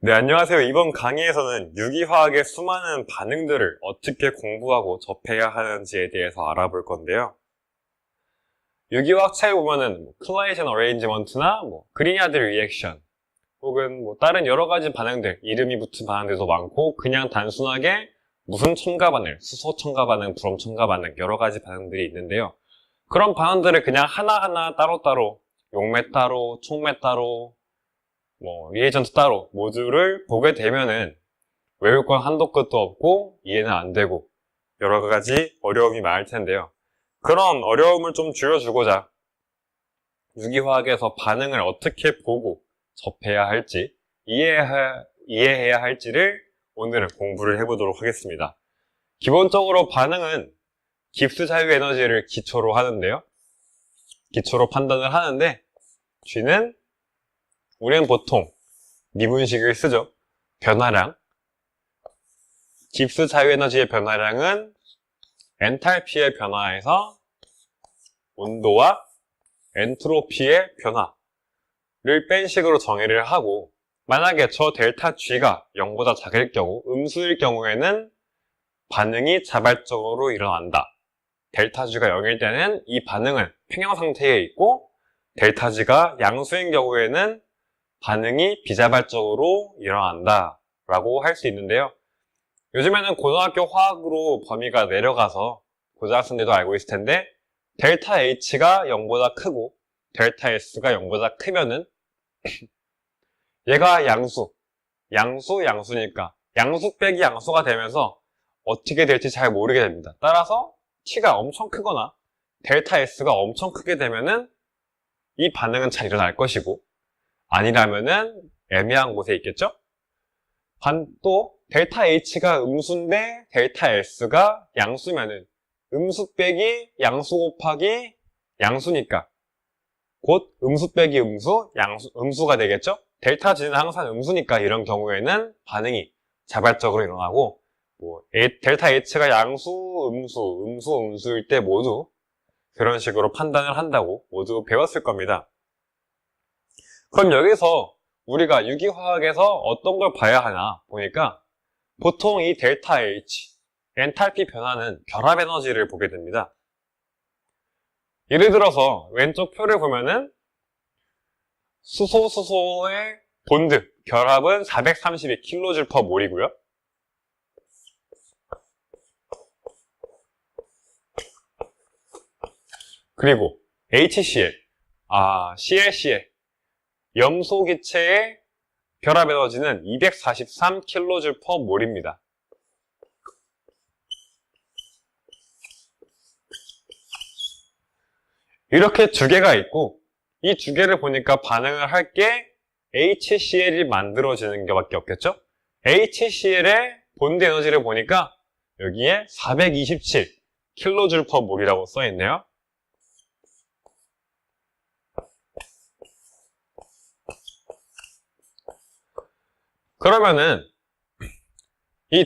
네, 안녕하세요. 이번 강의에서는 유기화학의 수많은 반응들을 어떻게 공부하고 접해야 하는지에 대해서 알아볼 건데요. 유기화학 책에 보면은 클라이젠 어레인지먼트나 그리냐드 리액션 혹은 다른 여러 가지 반응들, 이름이 붙은 반응들도 많고 그냥 단순하게 무슨 첨가 반응, 수소 첨가 반응, 브롬 첨가 반응 여러 가지 반응들이 있는데요. 그런 반응들을 그냥 하나하나 따로따로 용매 따로, 촉매 따로 리에이전트 따로 모듈을 보게 되면은 외울 건 한도 끝도 없고 이해는 안 되고 여러 가지 어려움이 많을 텐데요. 그런 어려움을 좀 줄여주고자 유기화학에서 반응을 어떻게 보고 접해야 할지 이해해야 할지를 오늘은 공부를 해보도록 하겠습니다. 기본적으로 반응은 깁스 자유 에너지를 기초로 하는데요. 기초로 판단을 하는데 G는 우리는 보통 미분식을 쓰죠. 변화량. 깁스 자유에너지의 변화량은 엔탈피의 변화에서 온도와 엔트로피의 변화를 뺀 식으로 정의를 하고, 만약에 저 델타 G가 0보다 작을 경우, 음수일 경우에는 반응이 자발적으로 일어난다. 델타 G가 0일 때는 이 반응은 평형 상태에 있고, 델타 G가 양수인 경우에는 반응이 비자발적으로 일어난다 라고 할 수 있는데요. 요즘에는 고등학교 화학으로 범위가 내려가서 고등학생들도 알고 있을 텐데 델타 H가 0보다 크고 델타 S가 0보다 크면은 얘가 양수니까 양수 빼기 양수가 되면서 어떻게 될지 잘 모르게 됩니다. 따라서 T가 엄청 크거나 델타 S가 엄청 크게 되면은 이 반응은 잘 일어날 것이고, 아니라면은 애매한 곳에 있겠죠? 또 델타 H가 음수인데 델타 S가 양수면은 음수 빼기 양수 곱하기 양수니까 곧 음수 빼기 음수가 되겠죠? 델타 G는 항상 음수니까 이런 경우에는 반응이 자발적으로 일어나고, 델타 H가 양수, 음수일 때 모두 그런 식으로 판단을 한다고 모두 배웠을 겁니다. 그럼 여기서 우리가 유기화학에서 어떤 걸 봐야 하나 보니까 보통 이 델타 H, 엔탈피 변화는 결합 에너지를 보게 됩니다. 예를 들어서 왼쪽 표를 보면은 수소의 본드, 결합은 432kJ/몰이고요. 그리고 HCl, ClCl, 염소 기체의 결합 에너지는 243kJ/몰입니다. 이렇게 두 개가 있고 이 두 개를 보니까 반응을 할 게 HCl이 만들어지는 것밖에 없겠죠? HCl의 본드 에너지를 보니까 여기에 427kJ/몰이라고 써있네요. 그러면은 이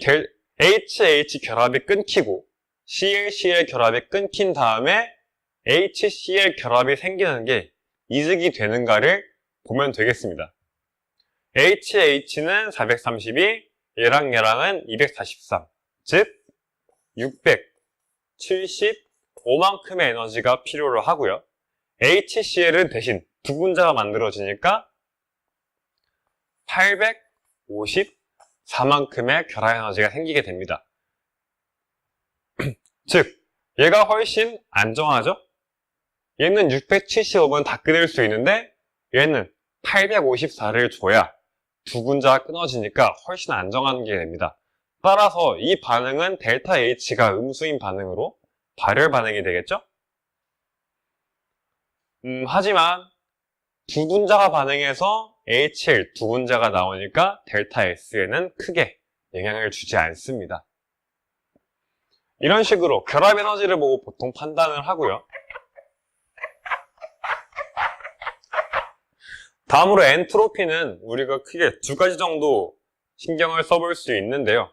HH 결합이 끊기고 ClCl 결합이 끊긴 다음에 HCl 결합이 생기는 게 이득이 되는가를 보면 되겠습니다. HH는 432, 얘랑은 243, 즉 675만큼의 에너지가 필요로 하고요. HCl은 대신 두 분자가 만들어지니까 854만큼의 결합 에너지가 생기게 됩니다. 즉 얘가 훨씬 안정하죠? 얘는 675면 다 끊을 수 있는데 얘는 854를 줘야 두 분자가 끊어지니까 훨씬 안정한 게 됩니다. 따라서 이 반응은 델타 H가 음수인 반응으로 발열 반응이 되겠죠? 하지만 두 분자가 반응해서 HL 두 분자가 나오니까 델타 S에는 크게 영향을 주지 않습니다. 이런 식으로 결합 에너지를 보고 보통 판단을 하고요. 다음으로 엔트로피는 우리가 크게 두 가지 정도 신경을 써볼 수 있는데요.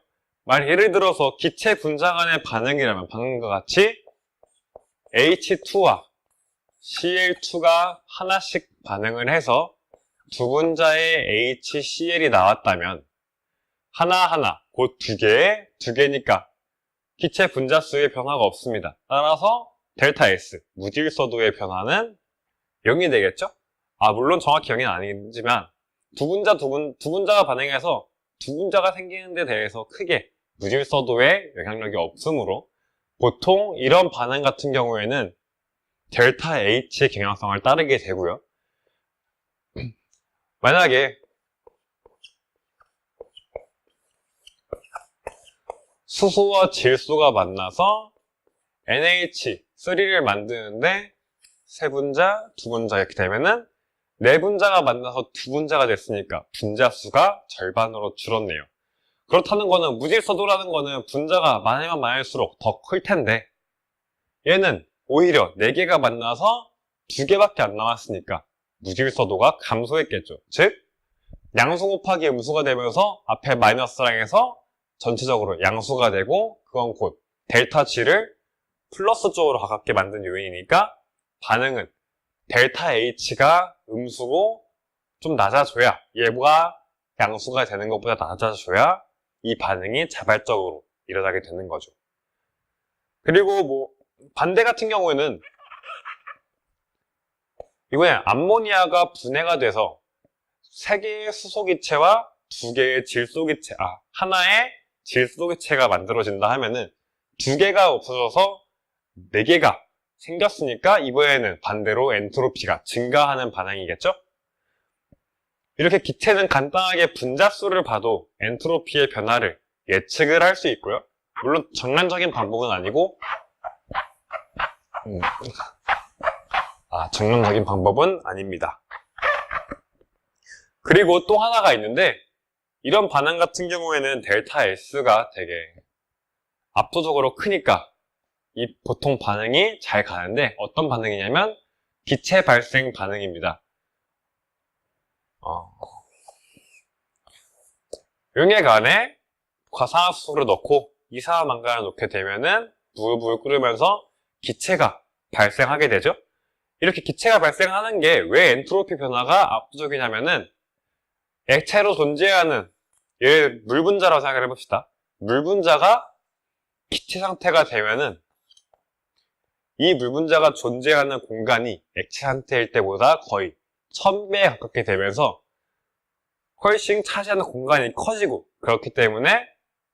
예를 들어서 기체 분자 간의 반응이라면 방금과 같이 H2와 Cl2가 하나씩 반응을 해서 두 분자의 HCl이 나왔다면 하나하나 곧 두 개니까 기체 분자수의 변화가 없습니다. 따라서 델타 S, 무질서도의 변화는 0이 되겠죠? 물론 정확히 0은 아니지만 두 분자가 반응해서 두 분자가 생기는 데 대해서 크게 무질서도에 영향력이 없으므로 보통 이런 반응 같은 경우에는 델타 H의 경향성을 따르게 되고요. 만약에 수소와 질소가 만나서 NH3를 만드는데 세 분자, 두 분자 이렇게 되면은 네 분자가 만나서 두 분자가 됐으니까 분자수가 절반으로 줄었네요. 그렇다는 거는 무질서도라는 거는 분자가 많으면 많을수록 더 클 텐데 얘는 오히려 4개가 만나서 2개밖에 안 남았으니까 무질서도가 감소했겠죠. 즉 양수 곱하기 음수가 되면서 앞에 마이너스랑 해서 전체적으로 양수가 되고 그건 곧 델타 G를 플러스 쪽으로 가깝게 만든 요인이니까 반응은 델타 H가 음수고 좀 낮아져야 얘가 양수가 되는 것보다 낮아져야 이 반응이 자발적으로 일어나게 되는 거죠. 그리고 반대 같은 경우에는 이번에 암모니아가 분해가 돼서 3개의 수소기체와 2개의 질소기체, 하나의 질소기체가 만들어진다 하면은 2개가 없어져서 4개가 생겼으니까 이번에는 반대로 엔트로피가 증가하는 반응이겠죠? 이렇게 기체는 간단하게 분자수를 봐도 엔트로피의 변화를 예측을 할 수 있고요. 물론 정량적인 방법은 아니고 정량적인 방법은 아닙니다. 그리고 또 하나가 있는데 이런 반응 같은 경우에는 델타 S가 되게 압도적으로 크니까 이 보통 반응이 잘 가는데 어떤 반응이냐면 기체 발생 반응입니다. 용액 안에 과산화수소를 넣고 이산화망간을 넣게 되면은 부글부글 끓으면서 기체가 발생하게 되죠. 이렇게 기체가 발생하는 게 왜 엔트로피 변화가 압도적이냐면은 액체로 존재하는 물 분자라고 생각을 해봅시다. 물 분자가 기체 상태가 되면은 이 물 분자가 존재하는 공간이 액체 상태일 때보다 거의 1000배에 가깝게 되면서 훨씬 차지하는 공간이 커지고 그렇기 때문에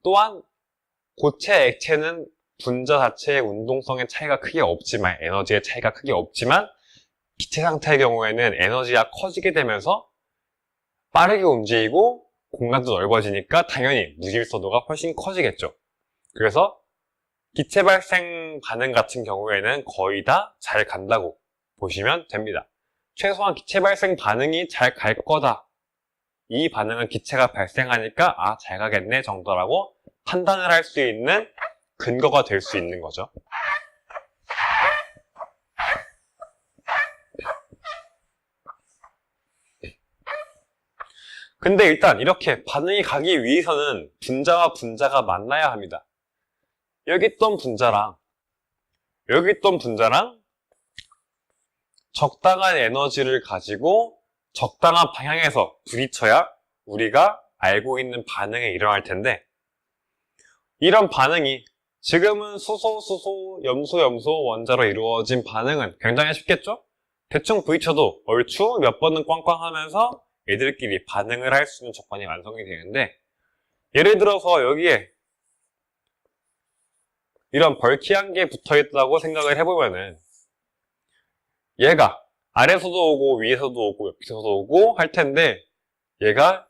또한 고체 액체는 분자 자체의 운동성의 차이가 크게 없지만 에너지의 차이가 크게 없지만 기체 상태의 경우에는 에너지가 커지게 되면서 빠르게 움직이고 공간도 넓어지니까 당연히 무질서도가 훨씬 커지겠죠. 그래서 기체 발생 반응 같은 경우에는 거의 다 잘 간다고 보시면 됩니다. 최소한 기체 발생 반응이 잘 갈 거다. 이 반응은 기체가 발생하니까 잘 가겠네 정도라고 판단을 할 수 있는 근거가 될 수 있는 거죠. 근데 일단 이렇게 반응이 가기 위해서는 분자와 분자가 만나야 합니다. 여기 있던 분자랑 여기 있던 분자랑 적당한 에너지를 가지고 적당한 방향에서 부딪혀야 우리가 알고 있는 반응이 일어날 텐데 이런 반응이 지금은 수소, 염소 원자로 이루어진 반응은 굉장히 쉽겠죠? 대충 부딪혀도 얼추 몇 번은 꽝꽝 하면서 얘들끼리 반응을 할 수 있는 조건이 완성이 되는데 예를 들어서 여기에 이런 벌키한 게 붙어있다고 생각을 해보면은 얘가 아래서도 오고 위에서도 오고 옆에서도 오고 할 텐데 얘가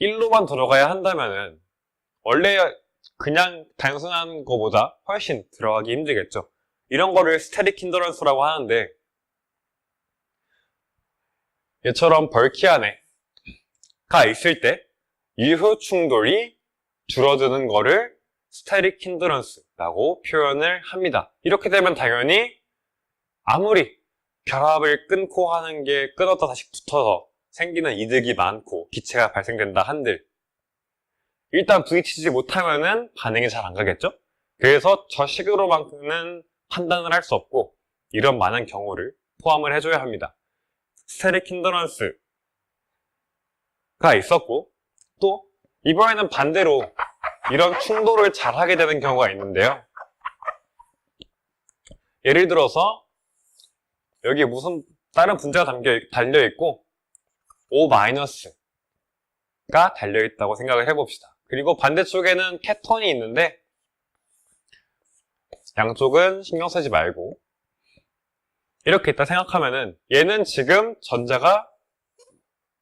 1로만 들어가야 한다면은 원래 그냥 단순한 거보다 훨씬 들어가기 힘들겠죠. 이런 거를 스테릭 힌더런스라고 하는데 얘처럼 벌키안에가 있을 때 유효 충돌이 줄어드는 거를 스테릭 힌더런스라고 표현을 합니다. 이렇게 되면 당연히 아무리 결합을 끊고 하는 게 끊었다 다시 붙어서 생기는 이득이 많고 기체가 발생된다 한들 일단 부딪히지 못하면은 반응이 잘 안 가겠죠? 그래서 저 식으로만큼은 판단을 할 수 없고 이런 많은 경우를 포함을 해줘야 합니다. 스테릭 힌더런스 있었고, 또 이번에는 반대로 이런 충돌을 잘 하게 되는 경우가 있는데요. 예를 들어서 여기 무슨 다른 분자가 달려있고 O-가 달려있다고 생각을 해봅시다. 그리고 반대쪽에는 케톤이 있는데 양쪽은 신경 쓰지 말고 이렇게 있다 생각하면은 얘는 지금 전자가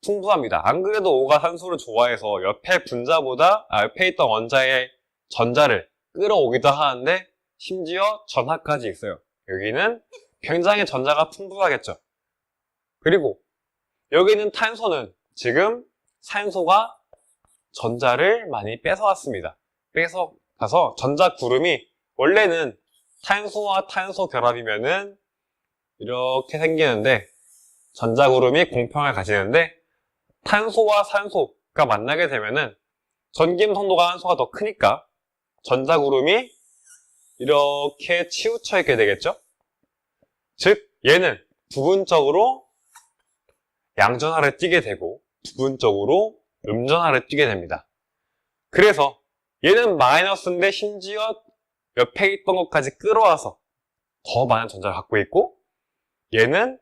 풍부합니다. 안 그래도 O가 산소를 좋아해서 옆에 있던 원자의 전자를 끌어오기도 하는데 심지어 전하까지 있어요. 여기는 굉장히 전자가 풍부하겠죠. 그리고 여기 있는 탄소는 지금 산소가 전자를 많이 뺏어왔습니다. 뺏어가서 전자 구름이 원래는 탄소와 탄소 결합이면은 이렇게 생기는데 전자 구름이 공평을 가지는데 탄소와 산소가 만나게 되면은 전김 성도가 산소가 더 크니까 전자 구름이 이렇게 치우쳐 있게 되겠죠? 즉 얘는 부분적으로 양전하를 띠게 되고 부분적으로 음전하를 띠게 됩니다. 그래서 얘는 마이너스인데 심지어 옆에 있던 것까지 끌어와서 더 많은 전자를 갖고 있고 얘는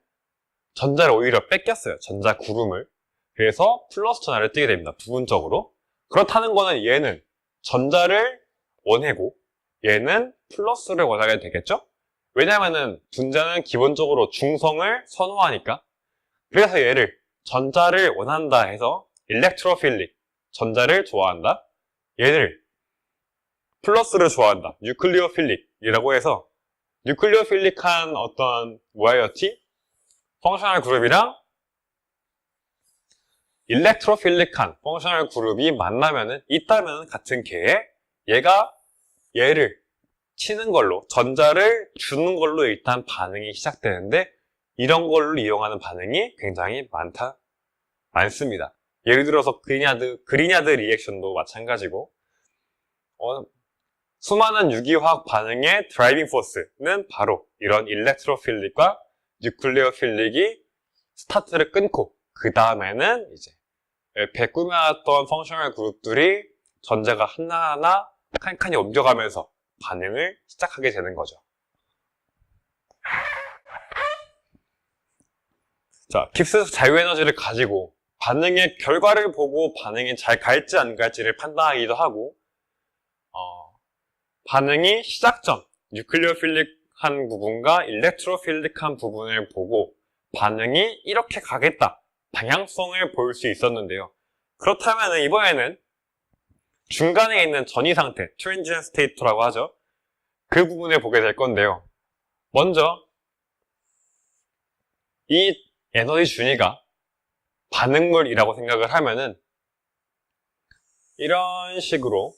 전자를 오히려 뺏겼어요. 전자 구름을. 그래서 플러스 전하를 띠게 됩니다. 부분적으로. 그렇다는 거는 얘는 전자를 원해고 얘는 플러스를 원하게 되겠죠? 왜냐하면은 분자는 기본적으로 중성을 선호하니까. 그래서 얘를 전자를 원한다 해서 일렉트로필릭, 전자를 좋아한다. 얘를 플러스를 좋아한다. 뉴클리오필릭이라고 해서 뉴클리오필릭한 어떤 모아이어티, 펑셔널 그룹이랑 일렉트로필릭한 펑셔널 그룹이 만나면은 있다면 같은 개에 얘가 얘를 치는 걸로 전자를 주는 걸로 일단 반응이 시작되는데 이런 걸로 이용하는 반응이 굉장히 많습니다. 예를 들어서 그리냐드 리액션도 마찬가지고 수많은 유기화학 반응의 드라이빙 포스는 바로 이런 일렉트로필릭과 뉴클리오필릭이 스타트를 끊고 그 다음에는 이제 옆에 꾸며놨던 펑셔널 그룹들이 전자가 하나하나 칸칸이 옮겨가면서 반응을 시작하게 되는 거죠. 자, 깁스 자유에너지를 가지고 반응의 결과를 보고 반응이 잘 갈지 안 갈지를 판단하기도 하고 반응이 시작 전 뉴클리오필릭한 부분과 일렉트로필릭한 부분을 보고 반응이 이렇게 가겠다 방향성을 볼 수 있었는데요. 그렇다면 이번에는 중간에 있는 전이 상태, 트랜지션 스테이트라고 하죠. 그 부분을 보게 될 건데요. 먼저 이 에너지 준위가 반응물이라고 생각을 하면은 이런 식으로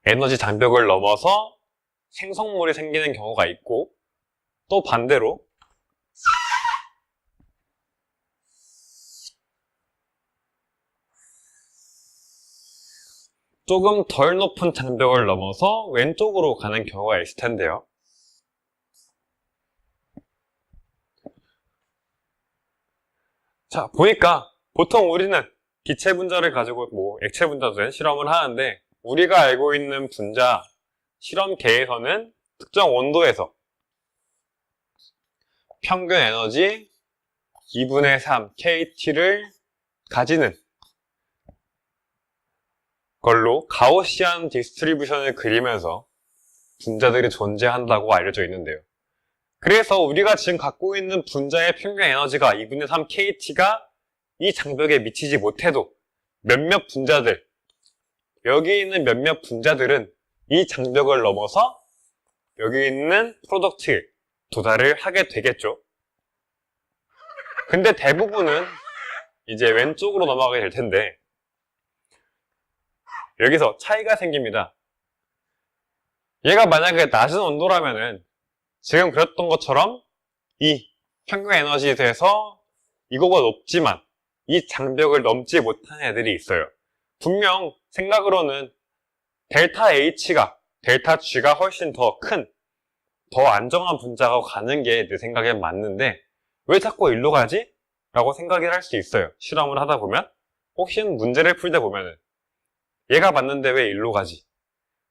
에너지 장벽을 넘어서 생성물이 생기는 경우가 있고 또 반대로 조금 덜 높은 장벽을 넘어서 왼쪽으로 가는 경우가 있을 텐데요. 자, 보니까 보통 우리는 기체 분자를 가지고 액체 분자도 된 실험을 하는데 우리가 알고 있는 분자 실험계에서는 특정 온도에서 평균 에너지 2분의 3 kT를 가지는 걸로 가우시안 디스트리뷰션을 그리면서 분자들이 존재한다고 알려져 있는데요. 그래서 우리가 지금 갖고 있는 분자의 평균 에너지가 2분의 3 kT가 이 장벽에 미치지 못해도 몇몇 분자들, 여기 있는 몇몇 분자들은 이 장벽을 넘어서 여기 있는 프로덕트에 도달을 하게 되겠죠. 근데 대부분은 이제 왼쪽으로 넘어가게 될 텐데 여기서 차이가 생깁니다. 얘가 만약에 낮은 온도라면은 지금 그랬던 것처럼 이 평균 에너지에 대해서 이거가 높지만 이 장벽을 넘지 못한 애들이 있어요. 분명 생각으로는 델타 H가, 델타 G가 훨씬 더 큰, 더 안정한 분자가 가는 게 내 생각엔 맞는데 왜 자꾸 일로 가지? 라고 생각을 할 수 있어요. 실험을 하다 보면. 혹시 문제를 풀다 보면은 얘가 맞는데 왜 일로 가지?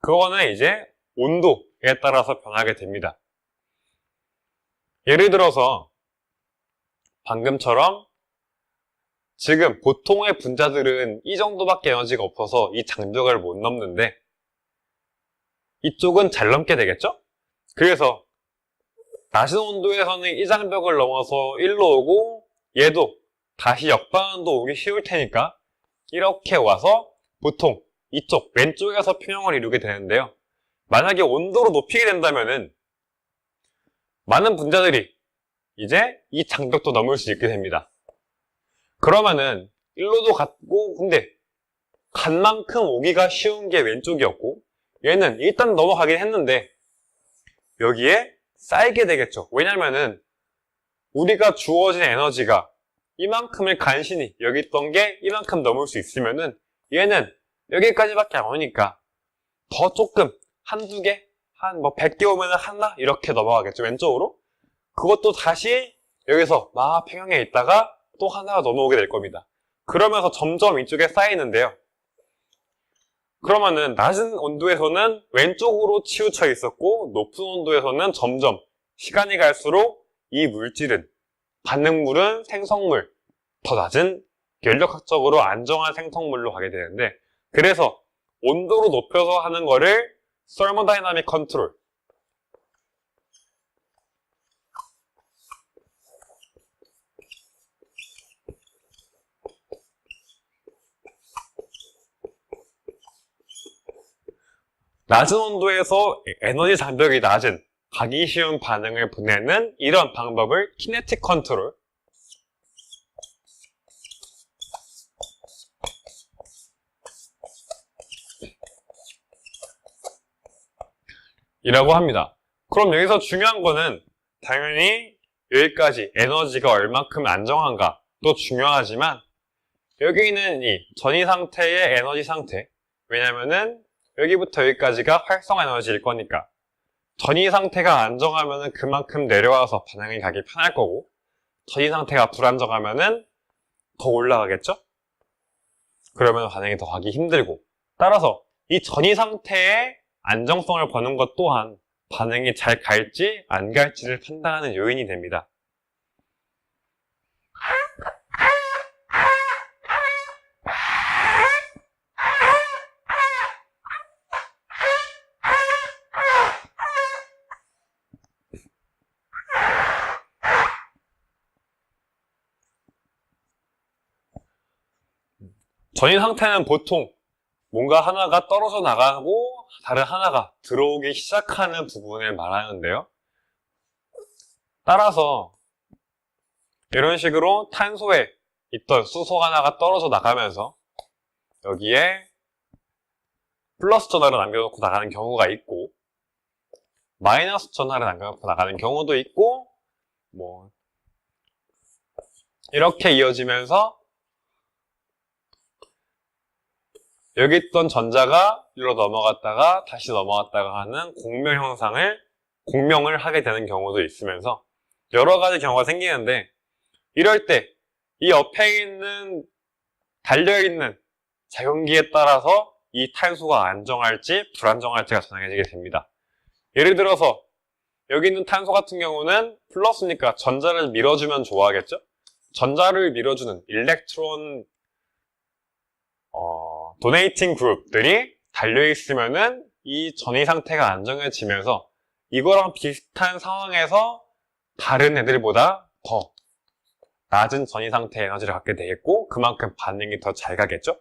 그거는 이제 온도에 따라서 변하게 됩니다. 예를 들어서 방금처럼 지금 보통의 분자들은 이 정도밖에 에너지가 없어서 이 장벽을 못 넘는데 이쪽은 잘 넘게 되겠죠? 그래서 낮은 온도에서는 이 장벽을 넘어서 일로 오고 얘도 다시 역방향도 오기 쉬울 테니까 이렇게 와서 보통 이쪽 왼쪽에서 평형을 이루게 되는데요. 만약에 온도를 높이게 된다면은 많은 분자들이 이제 이 장벽도 넘을 수 있게 됩니다. 그러면은 일로도 갔고 근데 간 만큼 오기가 쉬운 게 왼쪽이었고 얘는 일단 넘어가긴 했는데 여기에 쌓이게 되겠죠. 왜냐면은 우리가 주어진 에너지가 이만큼을 간신히 여기 있던 게 이만큼 넘을 수 있으면은 얘는 여기까지밖에 안 오니까 더 조금 한두 개? 한 100개 오면은 하나? 이렇게 넘어가겠죠. 왼쪽으로. 그것도 다시 여기서 막 평형에 있다가 또 하나가 넘어오게 될 겁니다. 그러면서 점점 이쪽에 쌓이는데요. 그러면은 낮은 온도에서는 왼쪽으로 치우쳐 있었고 높은 온도에서는 점점 시간이 갈수록 이 물질은 반응물은 생성물, 더 낮은 연력학적으로 안정한 생성물로 가게 되는데 그래서 온도로 높여서 하는 거를 서머다이나믹 컨트롤 낮은 온도에서 에너지 장벽이 낮은 가기 쉬운 반응을 보내는 이런 방법을 키네틱 컨트롤 이라고 합니다. 그럼 여기서 중요한 거는 당연히 여기까지 에너지가 얼만큼 안정한가도 중요하지만 여기 있는 이 전이 상태의 에너지 상태 왜냐면은 여기부터 여기까지가 활성 에너지일 거니까 전이 상태가 안정하면은 그만큼 내려와서 반응이 가기 편할 거고 전이 상태가 불안정하면은 더 올라가겠죠? 그러면 반응이 더 가기 힘들고 따라서 이 전이 상태의 안정성을 보는 것 또한 반응이 잘 갈지 안 갈지를 판단하는 요인이 됩니다. 전이 상태는 보통 뭔가 하나가 떨어져 나가고 다른 하나가 들어오기 시작하는 부분을 말하는데요. 따라서 이런 식으로 탄소에 있던 수소 하나가 떨어져 나가면서 여기에 플러스 전하를 남겨놓고 나가는 경우가 있고 마이너스 전하를 남겨놓고 나가는 경우도 있고 뭐 이렇게 이어지면서 여기 있던 전자가 일로 넘어갔다가 다시 넘어갔다가 하는 공명을 하게 되는 경우도 있으면서 여러 가지 경우가 생기는데 이럴 때 이 옆에 있는 달려있는 작용기에 따라서 이 탄소가 안정할지 불안정할지가 정해지게 됩니다. 예를 들어서 여기 있는 탄소 같은 경우는 플러스니까 전자를 밀어주면 좋아하겠죠? 전자를 밀어주는 일렉트론 도네이팅 그룹들이 달려있으면은 이 전이 상태가 안정해지면서 이거랑 비슷한 상황에서 다른 애들보다 더 낮은 전이 상태 에너지를 갖게 되겠고 그만큼 반응이 더 잘 가겠죠?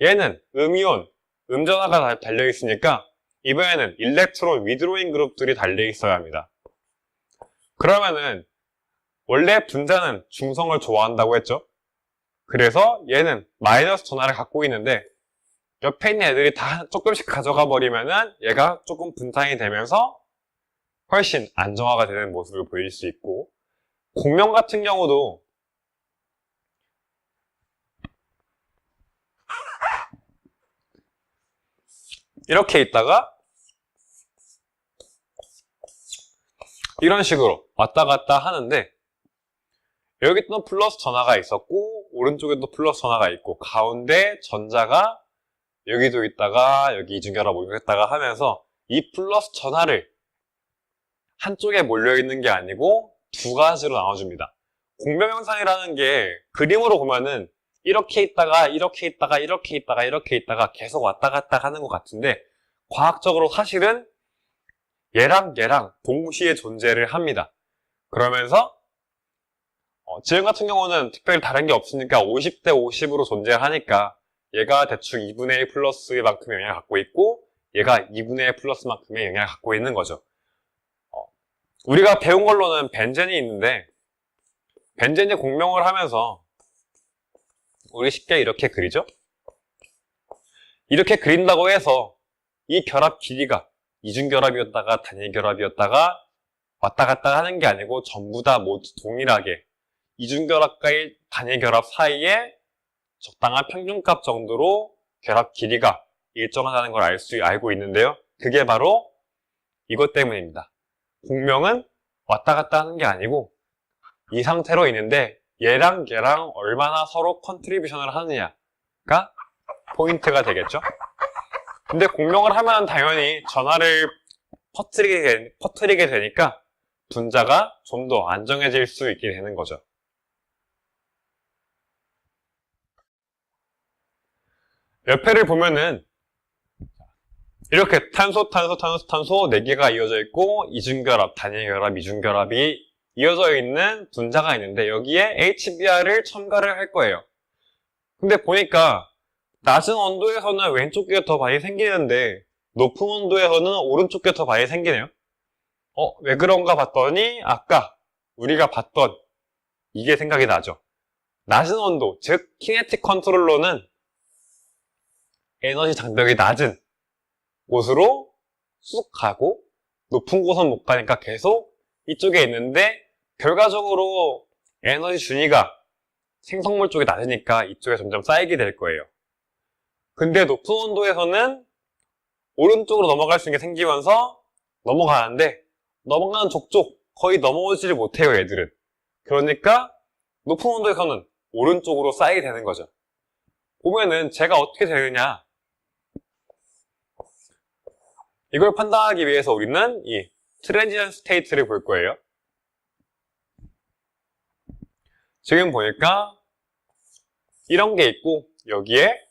얘는 음이온, 음전하가 달려있으니까 이번에는 일렉트론 위드로잉 그룹들이 달려있어야 합니다. 그러면은 원래 분자는 중성을 좋아한다고 했죠? 그래서 얘는 마이너스 전하를 갖고 있는데 옆에 있는 애들이 다 조금씩 가져가 버리면은 얘가 조금 분산이 되면서 훨씬 안정화가 되는 모습을 보일 수 있고 공명 같은 경우도 이렇게 있다가 이런 식으로 왔다 갔다 하는데 여기 또 플러스 전하가 있었고 오른쪽에도 플러스 전하가 있고 가운데 전자가 여기도 있다가 여기 이중결합 옮겼다가 하면서 이 플러스 전하를 한쪽에 몰려있는 게 아니고 두 가지로 나눠줍니다. 공명현상이라는 게 그림으로 보면은 이렇게 있다가 이렇게 있다가 이렇게 있다가 이렇게 있다가 계속 왔다 갔다 하는 것 같은데 과학적으로 사실은 얘랑 얘랑 동시에 존재를 합니다. 그러면서 지금 같은 경우는 특별히 다른 게 없으니까 50대 50으로 존재하니까 얘가 대충 2분의 1 플러스만큼의 영향을 갖고 있고 얘가 2분의 1 플러스만큼의 영향을 갖고 있는 거죠. 우리가 배운 걸로는 벤젠이 있는데 벤젠이 공명을 하면서 우리 쉽게 이렇게 그리죠? 이렇게 그린다고 해서 이 결합 길이가 이중결합이었다가 단일결합이었다가 왔다 갔다 하는 게 아니고 전부 다 모두 동일하게 이중결합과 단일결합 사이에 적당한 평균값 정도로 결합 길이가 일정하다는 걸 알고 있는데요. 그게 바로 이것 때문입니다. 공명은 왔다 갔다 하는 게 아니고 이 상태로 있는데 얘랑 얘랑 얼마나 서로 컨트리뷰션을 하느냐가 포인트가 되겠죠. 근데 공명을 하면 당연히 전하를 퍼뜨리게 되니까 분자가 좀 더 안정해질 수 있게 되는 거죠. 옆에를 보면은 이렇게 탄소 4개가 이어져 있고 이중결합, 단일결합, 이중결합이 이어져 있는 분자가 있는데 여기에 HBr을 첨가를 할 거예요. 근데 보니까 낮은 온도에서는 왼쪽 게 더 많이 생기는데 높은 온도에서는 오른쪽 게 더 많이 생기네요. 왜 그런가 봤더니 아까 우리가 봤던 이게 생각이 나죠. 낮은 온도, 즉 키네틱 컨트롤러는 에너지 장벽이 낮은 곳으로 쑥 가고 높은 곳은 못 가니까 계속 이쪽에 있는데 결과적으로 에너지 준위가 생성물 쪽이 낮으니까 이쪽에 점점 쌓이게 될 거예요. 근데 높은 온도에서는 오른쪽으로 넘어갈 수 있는 게 생기면서 넘어가는데 넘어가는 족족 거의 넘어오지를 못해요, 얘들은. 그러니까 높은 온도에서는 오른쪽으로 쌓이게 되는 거죠. 보면은 제가 어떻게 되느냐, 이걸 판단하기 위해서 우리는 이 트랜지션 스테이트를 볼 거예요. 지금 보니까 이런 게 있고 여기에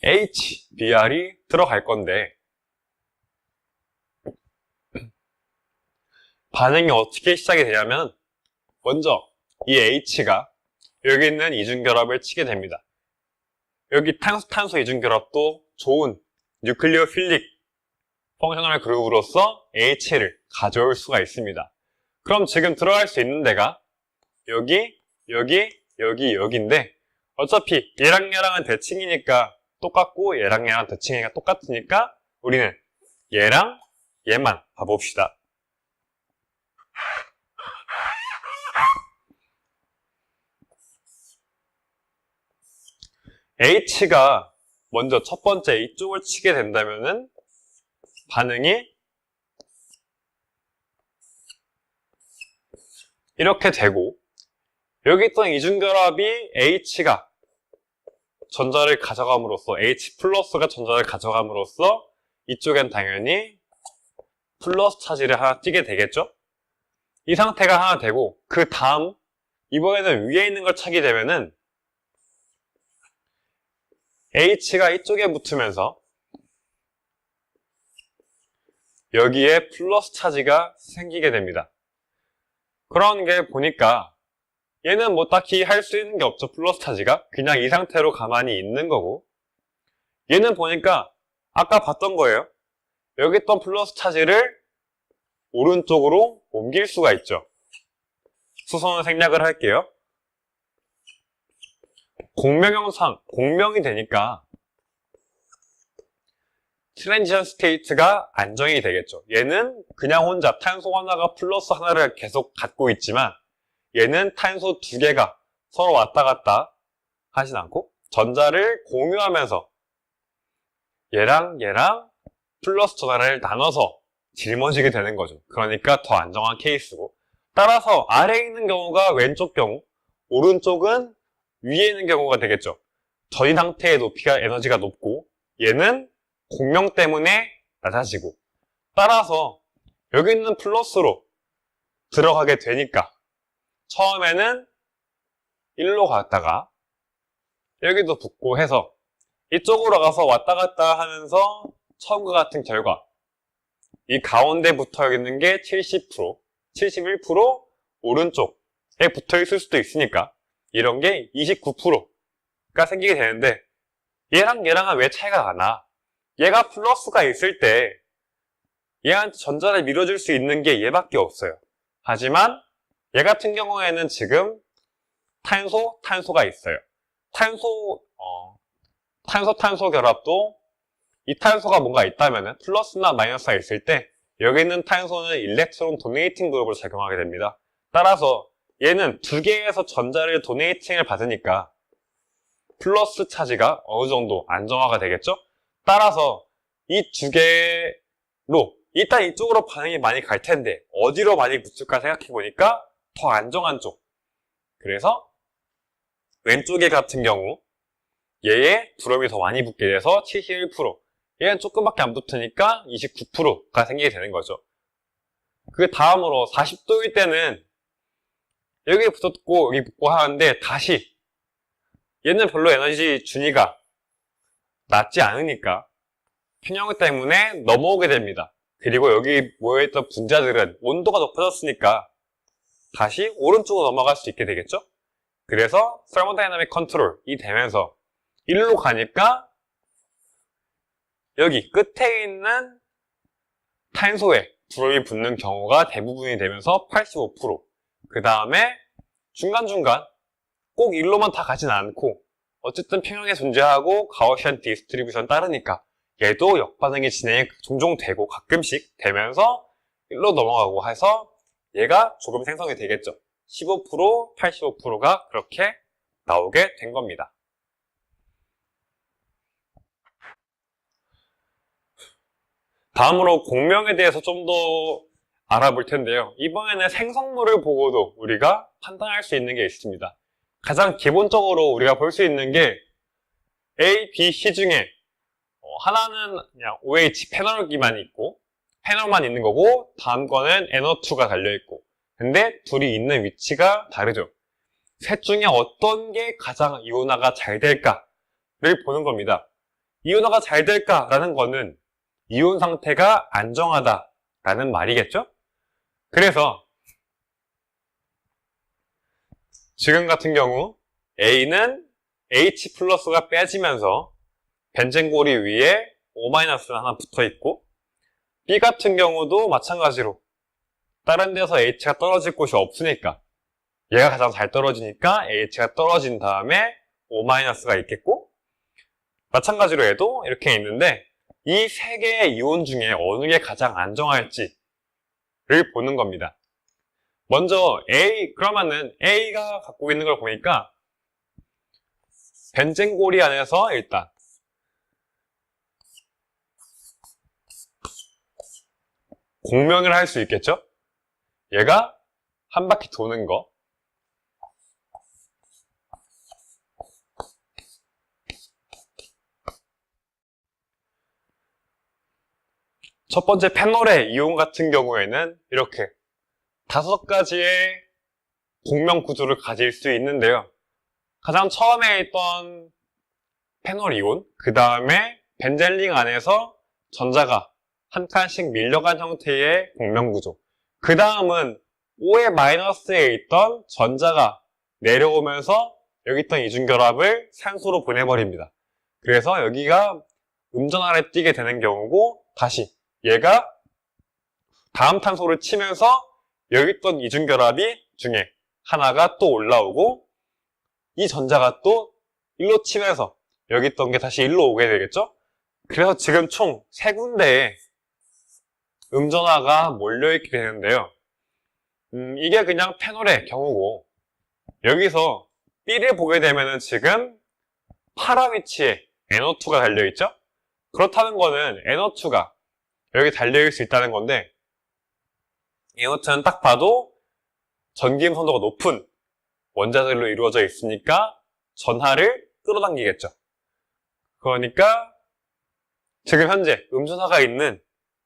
HBr이 들어갈 건데 반응이 어떻게 시작이 되냐면 먼저 이 H가 여기 있는 이중결합을 치게 됩니다. 여기 탄소 이중결합도 좋은 뉴클리오 필릭 펑셔널 그룹으로서 H를 가져올 수가 있습니다. 그럼 지금 들어갈 수 있는 데가 여기인데 어차피 얘랑 얘랑은 대칭이니까 똑같고 얘랑 얘랑 대칭이니까 똑같으니까 우리는 얘랑 얘만 봐봅시다. H가 먼저 첫 번째 이쪽을 치게 된다면은 반응이 이렇게 되고 여기 있던 이중결합이 H가 전자를 가져감으로써 H 플러스가 전자를 가져감으로써 이쪽엔 당연히 플러스 차지를 하나 띄게 되겠죠? 이 상태가 하나 되고 그 다음 이번에는 위에 있는 걸 차게 되면은 H가 이쪽에 붙으면서 여기에 플러스 차지가 생기게 됩니다. 그런 게 보니까 얘는 뭐 딱히 할 수 있는 게 없죠. 플러스 차지가 그냥 이 상태로 가만히 있는 거고 얘는 보니까 아까 봤던 거예요. 여기 있던 플러스 차지를 오른쪽으로 옮길 수가 있죠. 수선을 생략을 할게요. 공명이 되니까 트랜지션 스테이트가 안정이 되겠죠. 얘는 그냥 혼자 탄소 하나가 플러스 하나를 계속 갖고 있지만 얘는 탄소 두 개가 서로 왔다 갔다 하진 않고 전자를 공유하면서 얘랑 플러스 전하를 나눠서 짊어지게 되는 거죠. 그러니까 더 안정한 케이스고 따라서 아래에 있는 경우가 왼쪽 경우, 오른쪽은 위에 있는 경우가 되겠죠. 전이 상태의 높이가 에너지가 높고 얘는 공명 때문에 낮아지고, 따라서 여기 있는 플러스로 들어가게 되니까 처음에는 1로 갔다가 여기도 붙고 해서 이쪽으로 가서 왔다 갔다 하면서 처음과 같은 결과, 이 가운데 붙어 있는 게 70%, 71% 오른쪽에 붙어 있을 수도 있으니까 이런 게 29%가 생기게 되는데, 얘랑 얘랑은 왜 차이가 나나? 얘가 플러스가 있을 때 얘한테 전자를 밀어줄 수 있는 게 얘밖에 없어요. 하지만 얘 같은 경우에는 지금 탄소가 있어요. 탄소 결합도 이 탄소가 뭔가 있다면 플러스나 마이너스가 있을 때 여기 있는 탄소는 일렉트론 도네이팅 그룹으로 작용하게 됩니다. 따라서 얘는 두 개에서 전자를 도네이팅을 받으니까 플러스 차지가 어느 정도 안정화가 되겠죠? 따라서 이 두 개로 일단 이쪽으로 반응이 많이 갈 텐데 어디로 많이 붙을까 생각해 보니까 더 안정한 쪽. 그래서 왼쪽에 같은 경우 얘의 브롬이 더 많이 붙게 돼서 71%, 얘는 조금밖에 안 붙으니까 29%가 생기게 되는 거죠. 그 다음으로 40도일 때는 여기 붙었고 여기 붙고 하는데 다시 얘는 별로 에너지 준위가 낮지 않으니까 평형 때문에 넘어오게 됩니다. 그리고 여기 모여있던 분자들은 온도가 높아졌으니까 다시 오른쪽으로 넘어갈 수 있게 되겠죠? 그래서 서머다이나믹 컨트롤이 되면서 1로 가니까 여기 끝에 있는 탄소에 브롬이 붙는 경우가 대부분이 되면서 85%, 그 다음에 중간중간 꼭 1로만 다 가진 않고 어쨌든 평형에 존재하고 가우시안 디스트리뷰션 따르니까 얘도 역반응이 진행이 종종 되고 가끔씩 되면서 1로 넘어가고 해서 얘가 조금 생성이 되겠죠. 15%, 85%가 그렇게 나오게 된 겁니다. 다음으로 공명에 대해서 좀 더 알아볼 텐데요. 이번에는 생성물을 보고도 우리가 판단할 수 있는 게 있습니다. 가장 기본적으로 우리가 볼 수 있는 게 A, B, C 중에 하나는 그냥 OH 페놀기만 있고 페놀만 있는 거고 다음 거는 NO2가 달려있고, 근데 둘이 있는 위치가 다르죠. 셋 중에 어떤 게 가장 이온화가 잘 될까를 보는 겁니다. 이온화가 잘 될까라는 거는 이온 상태가 안정하다라는 말이겠죠? 그래서 지금 같은 경우 A는 H 플러스가 빼지면서 벤젠고리 위에 O-가 하나 붙어있고, B 같은 경우도 마찬가지로 다른 데서 H가 떨어질 곳이 없으니까 얘가 가장 잘 떨어지니까 H가 떨어진 다음에 O-가 있겠고, 마찬가지로 얘도 이렇게 있는데 이 세 개의 이온 중에 어느 게 가장 안정할지를 보는 겁니다. 먼저 그러면은 A가 갖고 있는 걸 보니까 벤젠고리 안에서 일단 공명을 할 수 있겠죠? 얘가 한 바퀴 도는 거. 첫 번째 페놀의 이온 같은 경우에는 이렇게 5가지의 공명 구조를 가질 수 있는데요. 가장 처음에 있던 페놀 이온, 그 다음에 벤젠링 안에서 전자가 한 칸씩 밀려간 형태의 공명 구조, 그 다음은 O의 마이너스에 있던 전자가 내려오면서 여기 있던 이중결합을 산소로 보내버립니다. 그래서 여기가 음전하에 띄게 되는 경우고, 다시 얘가 다음 탄소를 치면서 여기 있던 이중결합이 중에 하나가 또 올라오고, 이 전자가 또 1로 치면서 여기 있던 게 다시 1로 오게 되겠죠? 그래서 지금 총 3군데에 음전화가 몰려있게 되는데요. 이게 그냥 페놀의 경우고, 여기서 B를 보게 되면은 지금 파라 위치에 NO2가 달려있죠? 그렇다는 거는 NO2가 여기 달려있을 수 있다는 건데, NO2는 딱 봐도 전기음 선도가 높은 원자들로 이루어져 있으니까 전하를 끌어당기겠죠. 그러니까 지금 현재 음전하가 있는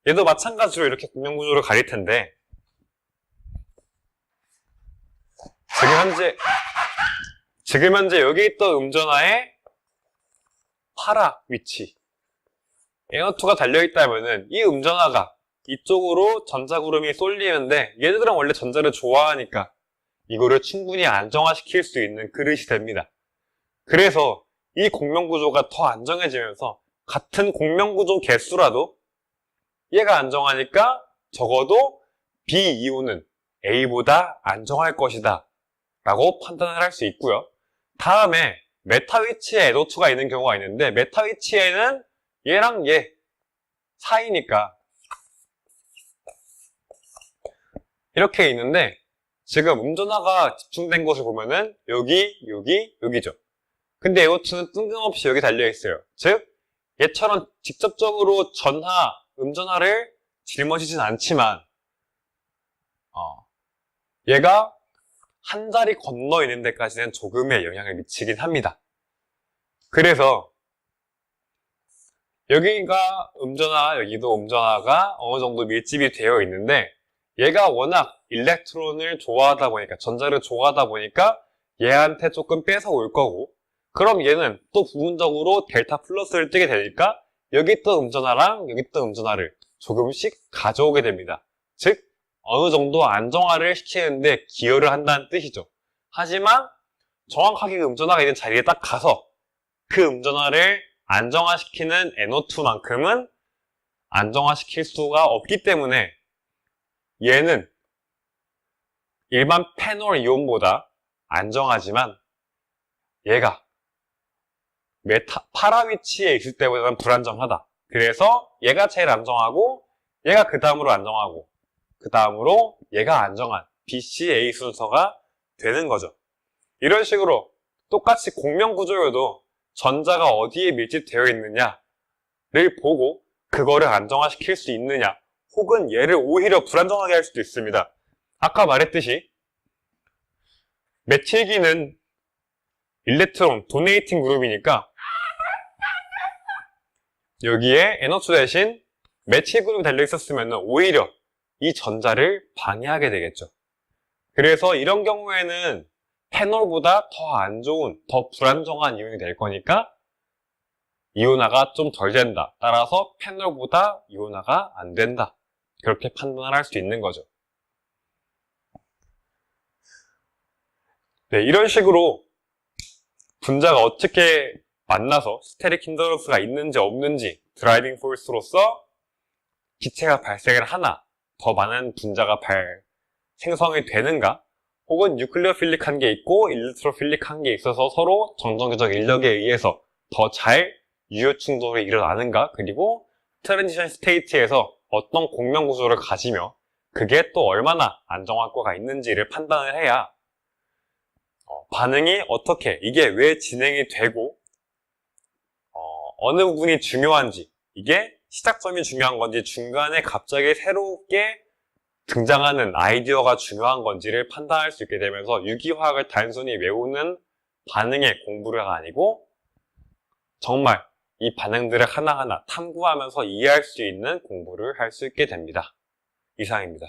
얘도 마찬가지로 이렇게 공명구조를 가릴 텐데 지금 현재 여기 있던 음전하의 파라 위치 NO2가 달려있다면은 이 음전하가 이쪽으로 전자구름이 쏠리는데 얘들은 원래 전자를 좋아하니까 이거를 충분히 안정화시킬 수 있는 그릇이 됩니다. 그래서 이 공명구조가 더 안정해지면서 같은 공명구조 개수라도 얘가 안정하니까 적어도 B이온은 A보다 안정할 것이다 라고 판단을 할 수 있고요. 다음에 메타 위치에 NO2가 있는 경우가 있는데 메타 위치에는 얘랑 얘 사이니까 이렇게 있는데 지금 음전하가 집중된 것을 보면은 여기죠. 근데 NO2는 뜬금없이 여기 달려있어요. 즉 얘처럼 직접적으로 음전하를 짊어지진 않지만 얘가 한 자리 건너 있는 데까지는 조금의 영향을 미치긴 합니다. 그래서 여기가 음전하, 여기도 음전하가 어느 정도 밀집이 되어 있는데 얘가 워낙 일렉트론을 좋아하다 보니까 전자를 좋아하다 보니까 얘한테 조금 뺏어올 거고 그럼 얘는 또 부분적으로 델타 플러스를 뜨게 되니까 여기 있던 음전하랑 여기 있던 음전하를 조금씩 가져오게 됩니다. 즉 어느 정도 안정화를 시키는데 기여를 한다는 뜻이죠. 하지만 정확하게 음전하가 있는 자리에 딱 가서 그 음전하를 안정화시키는 NO2만큼은 안정화시킬 수가 없기 때문에 얘는 일반 페놀 이온보다 안정하지만 얘가 파라 위치에 있을 때보다는 불안정하다. 그래서 얘가 제일 안정하고 얘가 그 다음으로 안정하고 그 다음으로 얘가 안정한 BCA 순서가 되는 거죠. 이런 식으로 똑같이 공명구조여도 전자가 어디에 밀집되어 있느냐를 보고 그거를 안정화시킬 수 있느냐 혹은 얘를 오히려 불안정하게 할 수도 있습니다. 아까 말했듯이 메틸기는 일렉트론 도네이팅 그룹이니까 여기에 NO2 대신 메틸 그룹이 달려있었으면 오히려 이 전자를 방해하게 되겠죠. 그래서 이런 경우에는 페놀보다 더 안 좋은, 더 불안정한 이온이 될 거니까 이온화가 좀 덜 된다. 따라서 페놀보다 이온화가 안 된다. 그렇게 판단을 할 수 있는 거죠. 네, 이런 식으로 분자가 어떻게 만나서 스테릭 힌더런스가 있는지 없는지 드라이빙 포스로서 기체가 발생을 하나 더 많은 분자가 생성이 되는가 혹은 뉴클리오필릭한 게 있고 일렉트로필릭한 게 있어서 서로 정전기적 인력에 의해서 더 잘 유효 충돌이 일어나는가 그리고 트랜지션 스테이트에서 어떤 공명 구조를 가지며 그게 또 얼마나 안정화효과가 있는지를 판단을 해야 반응이 어떻게 이게 왜 진행이 되고 어느 부분이 중요한지 이게 시작점이 중요한 건지 중간에 갑자기 새롭게 등장하는 아이디어가 중요한 건지를 판단할 수 있게 되면서 유기화학을 단순히 외우는 반응의 공부가 아니고 정말 이 반응들을 하나하나 탐구하면서 이해할 수 있는 공부를 할 수 있게 됩니다. 이상입니다.